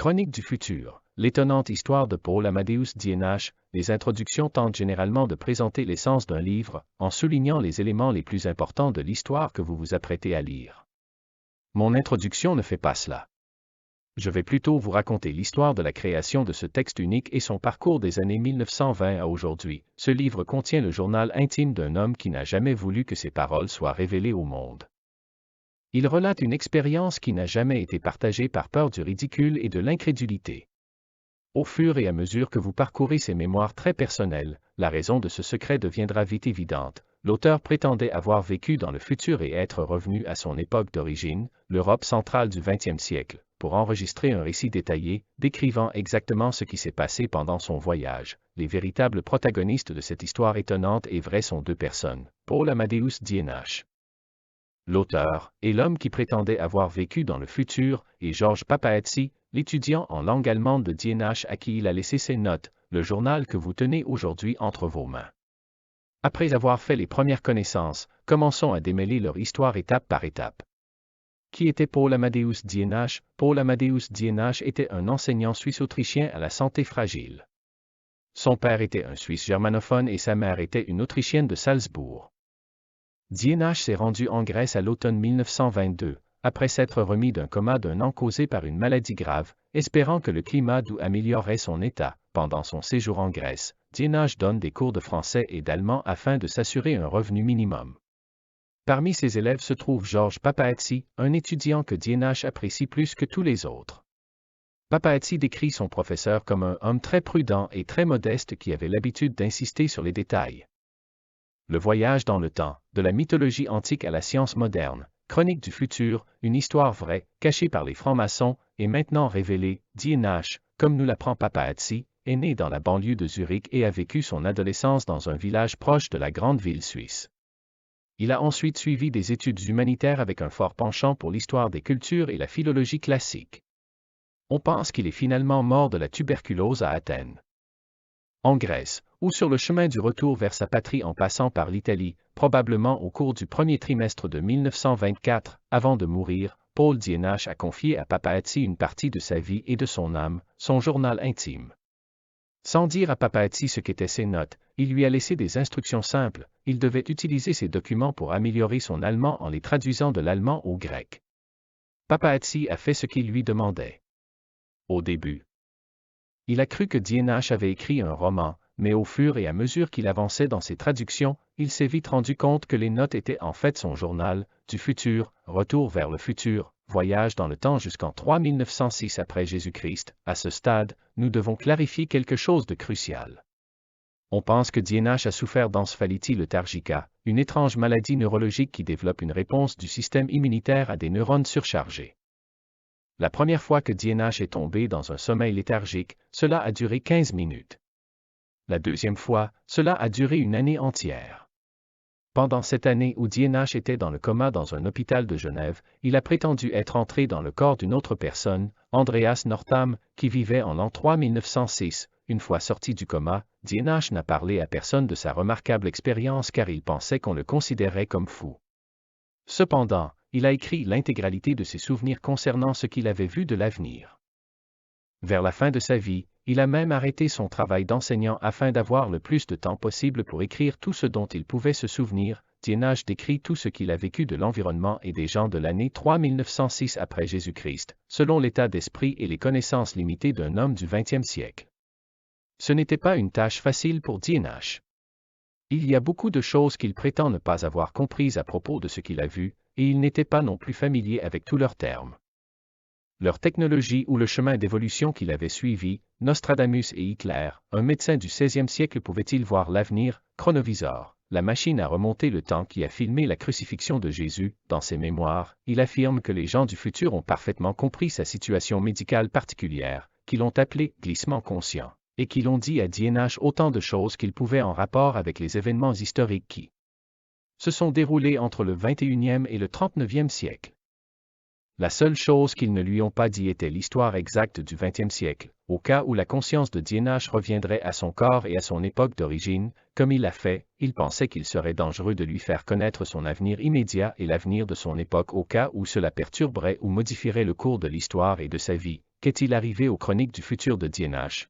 Chronique du futur. L'étonnante histoire de Paul Amadeus Dienach. Les introductions tentent généralement de présenter l'essence d'un livre, en soulignant les éléments les plus importants de l'histoire que vous vous apprêtez à lire. Mon introduction ne fait pas cela. Je vais plutôt vous raconter l'histoire de la création de ce texte unique et son parcours des années 1920 à aujourd'hui. Ce livre contient le journal intime d'un homme qui n'a jamais voulu que ses paroles soient révélées au monde. Il relate une expérience qui n'a jamais été partagée par peur du ridicule et de l'incrédulité. Au fur et à mesure que vous parcourez ces mémoires très personnelles, la raison de ce secret deviendra vite évidente. L'auteur prétendait avoir vécu dans le futur et être revenu à son époque d'origine, l'Europe centrale du XXe siècle, pour enregistrer un récit détaillé, décrivant exactement ce qui s'est passé pendant son voyage. Les véritables protagonistes de cette histoire étonnante et vraie sont deux personnes, Paul Amadeus Dienach, l'auteur, et l'homme qui prétendait avoir vécu dans le futur, et Georges Papahatsi, l'étudiant en langue allemande de Dienach à qui il a laissé ses notes, le journal que vous tenez aujourd'hui entre vos mains. Après avoir fait les premières connaissances, commençons à démêler leur histoire étape par étape. Qui était Paul Amadeus Dienach? Paul Amadeus Dienach était un enseignant suisse-autrichien à la santé fragile. Son père était un Suisse germanophone et sa mère était une Autrichienne de Salzbourg. Dienach s'est rendu en Grèce à l'automne 1922, après s'être remis d'un coma d'un an causé par une maladie grave, espérant que le climat doux améliorerait son état. Pendant son séjour en Grèce, Dienach donne des cours de français et d'allemand afin de s'assurer un revenu minimum. Parmi ses élèves se trouve Georges Papahatsi, un étudiant que Dienach apprécie plus que tous les autres. Papahatsi décrit son professeur comme un homme très prudent et très modeste qui avait l'habitude d'insister sur les détails. Le voyage dans le temps, de la mythologie antique à la science moderne, chronique du futur, une histoire vraie, cachée par les francs-maçons, est maintenant révélée. Dienach, comme nous l'apprend Papahatsi, est né dans la banlieue de Zurich et a vécu son adolescence dans un village proche de la grande ville suisse. Il a ensuite suivi des études humanitaires avec un fort penchant pour l'histoire des cultures et la philologie classique. On pense qu'il est finalement mort de la tuberculose à Athènes. En Grèce, ou sur le chemin du retour vers sa patrie en passant par l'Italie, probablement au cours du premier trimestre de 1924, avant de mourir, Paul Dienach a confié à Papahatsi une partie de sa vie et de son âme, son journal intime. Sans dire à Papahatsi ce qu'étaient ses notes, il lui a laissé des instructions simples. Il devait utiliser ces documents pour améliorer son allemand en les traduisant de l'allemand au grec. Papahatsi a fait ce qu'il lui demandait. Au début, il a cru que Dienach avait écrit un roman, mais au fur et à mesure qu'il avançait dans ses traductions, il s'est vite rendu compte que les notes étaient en fait son journal, du futur, retour vers le futur, voyage dans le temps jusqu'en 3906 après Jésus-Christ. À ce stade, nous devons clarifier quelque chose de crucial. On pense que Dienach a souffert d'encéphalite léthargique, une étrange maladie neurologique qui développe une réponse du système immunitaire à des neurones surchargés. La première fois que Dienach est tombé dans un sommeil léthargique, cela a duré 15 minutes. La deuxième fois, cela a duré une année entière. Pendant cette année où Dienach était dans le coma dans un hôpital de Genève, il a prétendu être entré dans le corps d'une autre personne, Andreas Northam, qui vivait en l'an 3906. Une fois sorti du coma, Dienach n'a parlé à personne de sa remarquable expérience car il pensait qu'on le considérait comme fou. Cependant, il a écrit l'intégralité de ses souvenirs concernant ce qu'il avait vu de l'avenir. Vers la fin de sa vie, il a même arrêté son travail d'enseignant afin d'avoir le plus de temps possible pour écrire tout ce dont il pouvait se souvenir. Dienach décrit tout ce qu'il a vécu de l'environnement et des gens de l'année 3906 après Jésus-Christ, selon l'état d'esprit et les connaissances limitées d'un homme du XXe siècle. Ce n'était pas une tâche facile pour Dienach. Il y a beaucoup de choses qu'il prétend ne pas avoir comprises à propos de ce qu'il a vu, et il n'était pas non plus familier avec tous leurs termes. Leur technologie ou le chemin d'évolution qu'il avait suivi, Nostradamus et Hitler, un médecin du XVIe siècle pouvait-il voir l'avenir? Chronovisor, la machine à remonter le temps qui a filmé la crucifixion de Jésus, dans ses mémoires, il affirme que les gens du futur ont parfaitement compris sa situation médicale particulière, qu'ils l'ont appelé « glissement conscient », et qu'ils ont dit à Dienach autant de choses qu'ils pouvaient en rapport avec les événements historiques qui se sont déroulés entre le XXIe et le XXXIXe siècle. La seule chose qu'ils ne lui ont pas dit était l'histoire exacte du XXe siècle, au cas où la conscience de Dienach reviendrait à son corps et à son époque d'origine, comme il l'a fait, il pensait qu'il serait dangereux de lui faire connaître son avenir immédiat et l'avenir de son époque au cas où cela perturberait ou modifierait le cours de l'histoire et de sa vie. qu'est-il arrivé aux chroniques du futur de D&H?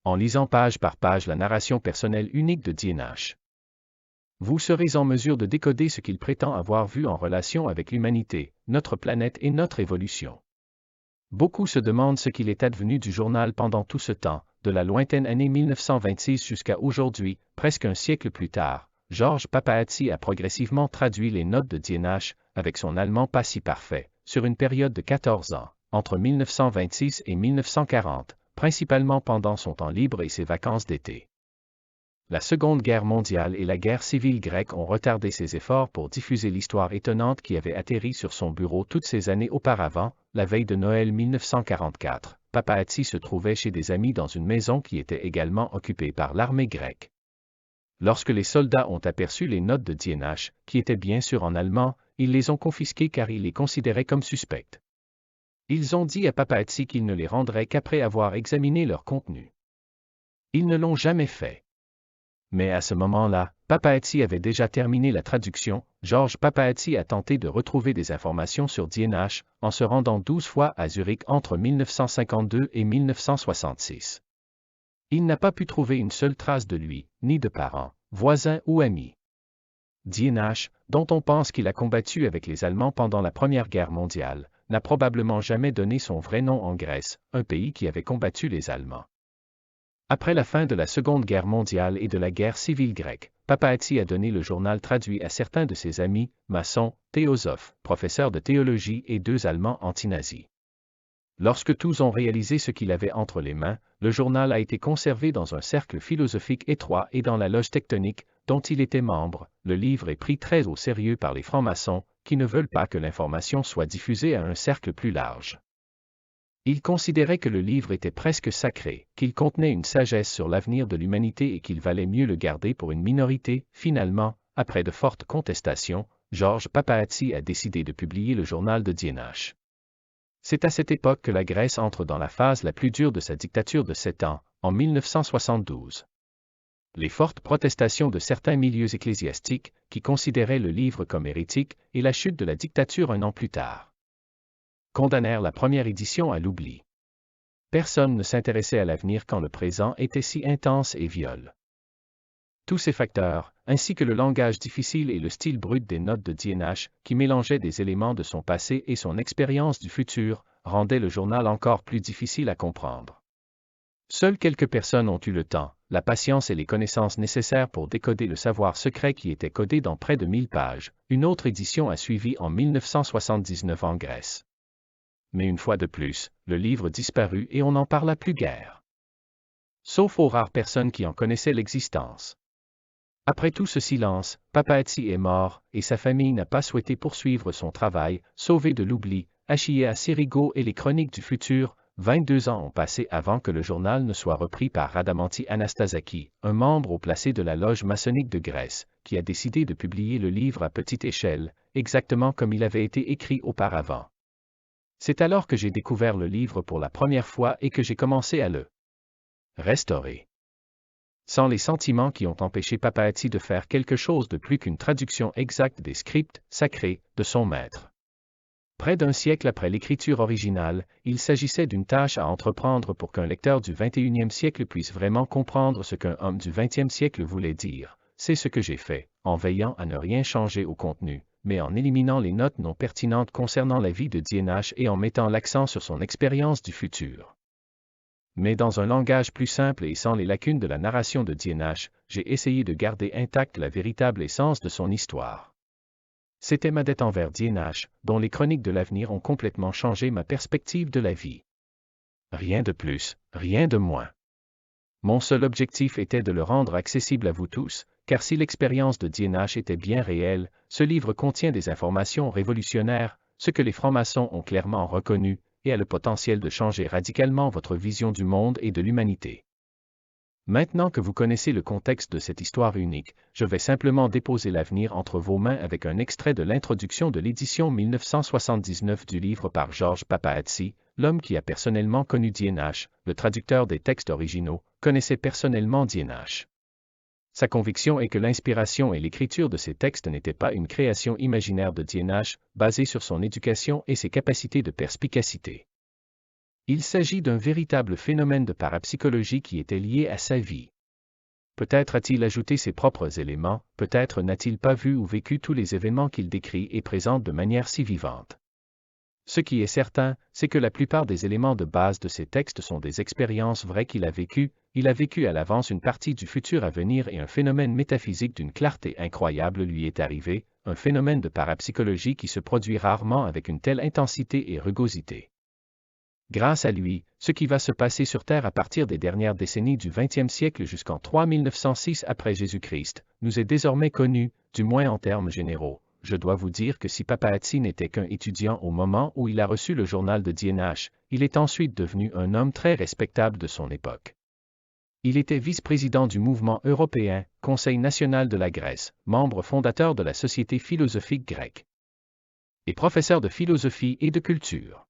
En lisant page par page la narration personnelle unique de D&H, vous serez en mesure de décoder ce qu'il prétend avoir vu en relation avec l'humanité, notre planète et notre évolution. Beaucoup se demandent ce qu'il est advenu du journal pendant tout ce temps, de la lointaine année 1926 jusqu'à aujourd'hui, presque un siècle plus tard. Georges Papahatsi a progressivement traduit les notes de D&H, avec son allemand pas si parfait, sur une période de 14 ans, entre 1926 et 1940, principalement pendant son temps libre et ses vacances d'été. La Seconde Guerre mondiale et la guerre civile grecque ont retardé ses efforts pour diffuser l'histoire étonnante qui avait atterri sur son bureau toutes ces années auparavant, la veille de Noël 1944. Papahatsi se trouvait chez des amis dans une maison qui était également occupée par l'armée grecque. Lorsque les soldats ont aperçu les notes de D&H, qui étaient bien sûr en allemand, ils les ont confisquées car ils les considéraient comme suspectes. Ils ont dit à Papahatsi qu'ils ne les rendraient qu'après avoir examiné leur contenu. Ils ne l'ont jamais fait. Mais à ce moment-là, Papahatsi avait déjà terminé la traduction. Georges Papahatsi a tenté de retrouver des informations sur D&H en se rendant 12 fois à Zurich entre 1952 et 1966. Il n'a pas pu trouver une seule trace de lui, ni de parents, voisins ou amis. D&H, dont on pense qu'il a combattu avec les Allemands pendant la Première Guerre mondiale, n'a probablement jamais donné son vrai nom en Grèce, un pays qui avait combattu les Allemands. Après la fin de la Seconde Guerre mondiale et de la guerre civile grecque, Papahatsi a donné le journal traduit à certains de ses amis, maçons, théosophes, professeurs de théologie et 2 Allemands anti-nazis. Lorsque tous ont réalisé ce qu'il avait entre les mains, le journal a été conservé dans un cercle philosophique étroit et dans la loge tectonique, dont il était membre. Le livre est pris très au sérieux par les francs-maçons, qui ne veulent pas que l'information soit diffusée à un cercle plus large. Ils considéraient que le livre était presque sacré, qu'il contenait une sagesse sur l'avenir de l'humanité et qu'il valait mieux le garder pour une minorité. Finalement, après de fortes contestations, Georges Papahatsi a décidé de publier le journal de D&H. C'est à cette époque que la Grèce entre dans la phase la plus dure de sa dictature de 7 ans, en 1972. Les fortes protestations de certains milieux ecclésiastiques, qui considéraient le livre comme hérétique, et la chute de la dictature un an plus tard, condamnèrent la première édition à l'oubli. Personne ne s'intéressait à l'avenir quand le présent était si intense et viol. Tous ces facteurs, ainsi que le langage difficile et le style brut des notes de D&H, qui mélangeaient des éléments de son passé et son expérience du futur, rendaient le journal encore plus difficile à comprendre. Seules quelques personnes ont eu le temps, la patience et les connaissances nécessaires pour décoder le savoir secret qui était codé dans près de 1000 pages. Une autre édition a suivi en 1979 en Grèce. Mais une fois de plus, le livre disparut et on n'en parla plus guère. Sauf aux rares personnes qui en connaissaient l'existence. Après tout ce silence, Papahatsi est mort, et sa famille n'a pas souhaité poursuivre son travail, sauvé de l'oubli. Achille Sirigo et les Chroniques du futur. 22 ans ont passé avant que le journal ne soit repris par Radamanti Anastasaki, un membre haut placé de la loge maçonnique de Grèce, qui a décidé de publier le livre à petite échelle, exactement comme il avait été écrit auparavant. C'est alors que j'ai découvert le livre pour la première fois et que j'ai commencé à le restaurer. Sans les sentiments qui ont empêché Papahatsi de faire quelque chose de plus qu'une traduction exacte des scripts sacrés de son maître. Près d'un siècle après l'écriture originale, il s'agissait d'une tâche à entreprendre pour qu'un lecteur du XXIe siècle puisse vraiment comprendre ce qu'un homme du XXe siècle voulait dire. C'est ce que j'ai fait, en veillant à ne rien changer au contenu, mais en éliminant les notes non pertinentes concernant la vie de D&H et en mettant l'accent sur son expérience du futur. Mais dans un langage plus simple et sans les lacunes de la narration de D&H, j'ai essayé de garder intacte la véritable essence de son histoire. C'était ma dette envers D&H, dont les chroniques de l'avenir ont complètement changé ma perspective de la vie. Rien de plus, rien de moins. Mon seul objectif était de le rendre accessible à vous tous, car si l'expérience de D&H était bien réelle, ce livre contient des informations révolutionnaires, ce que les francs-maçons ont clairement reconnu, et a le potentiel de changer radicalement votre vision du monde et de l'humanité. Maintenant que vous connaissez le contexte de cette histoire unique, je vais simplement déposer l'avenir entre vos mains avec un extrait de l'introduction de l'édition 1979 du livre par Georges Papahatsi, l'homme qui a personnellement connu D&H, le traducteur des textes originaux, connaissait personnellement D&H. Sa conviction est que l'inspiration et l'écriture de ces textes n'étaient pas une création imaginaire de D&H, basée sur son éducation et ses capacités de perspicacité. Il s'agit d'un véritable phénomène de parapsychologie qui était lié à sa vie. Peut-être a-t-il ajouté ses propres éléments, peut-être n'a-t-il pas vu ou vécu tous les événements qu'il décrit et présente de manière si vivante. Ce qui est certain, c'est que la plupart des éléments de base de ces textes sont des expériences vraies qu'il a vécues, il a vécu à l'avance une partie du futur à venir et un phénomène métaphysique d'une clarté incroyable lui est arrivé, un phénomène de parapsychologie qui se produit rarement avec une telle intensité et rugosité. Grâce à lui, ce qui va se passer sur Terre à partir des dernières décennies du XXe siècle jusqu'en 3906 après Jésus-Christ, nous est désormais connu, du moins en termes généraux. Je dois vous dire que si Papahatsi n'était qu'un étudiant au moment où il a reçu le journal de D&H, il est ensuite devenu un homme très respectable de son époque. Il était vice-président du mouvement européen, Conseil national de la Grèce, membre fondateur de la Société philosophique grecque, et professeur de philosophie et de culture.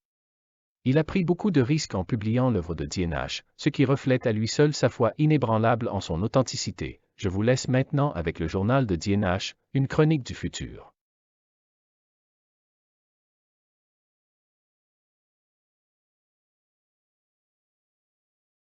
Il a pris beaucoup de risques en publiant l'œuvre de D&H, ce qui reflète à lui seul sa foi inébranlable en son authenticité. Je vous laisse maintenant avec le journal de D&H, une chronique du futur.